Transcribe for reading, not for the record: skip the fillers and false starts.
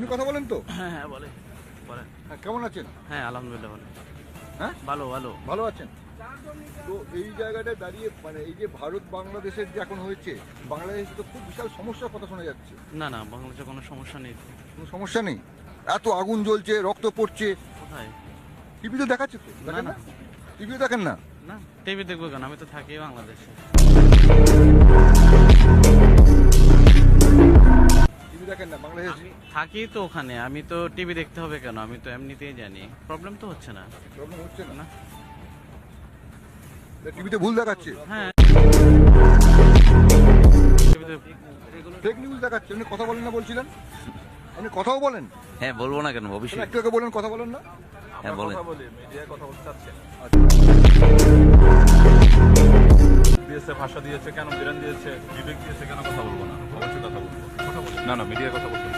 আপনি কথা বলেন তো? হ্যাঁ হ্যাঁ বলে বলেন। হ্যাঁ, কেমন আছেন? হ্যাঁ আলহামদুলিল্লাহ ভালো। হ্যাঁ, ভালো ভালো। ভালো আছেন? তো এই জায়গাটায় দাঁড়িয়ে মানে এই যে ভারত বাংলাদেশের যে এখন হয়েছে, বাংলাদেশে তো খুব বিশাল সমস্যার কথা শোনা যাচ্ছে। না না, বাংলাদেশে কোনো সমস্যা নেই। কোনো সমস্যা নেই? এত আগুন জ্বলছে, রক্ত পড়ছে, কোথায়? টিভিতে দেখাচ্ছে তো, দেখেন না। না? টিভিও দেখেন না? না টিভি দেখবো কেন, আমি তো থাকি বাংলাদেশে। টিভি দেখেন না বাংলাদেশ? আমি থাকি তো ওখানে, আমি তো টিভি দেখতে হবে কেন, আমি তো এমনিতেই জানি। প্রবলেম তো হচ্ছে না। প্রবলেম হচ্ছে না? না। টিভিতে ভুল দেখাচ্ছে, হ্যাঁ টিভিতে ফেক নিউজ দেখাচ্ছে। আপনি কথা বলেন না বলছিলেন? আপনি কথাও বলেন? হ্যাঁ বলবো না কেন, তাহলে অবশ্যই। একটু আগে বলেন কথা বলেন না? হ্যাঁ বলেন। দিয়েছে, ভাষা দিয়েছে, কেন বিরান দিয়েছে, বিবেক দিয়েছে, কেন কথা বলবো না? অবশ্যই কথা বলবো। না না, মিডিয়ার কথা বলবো।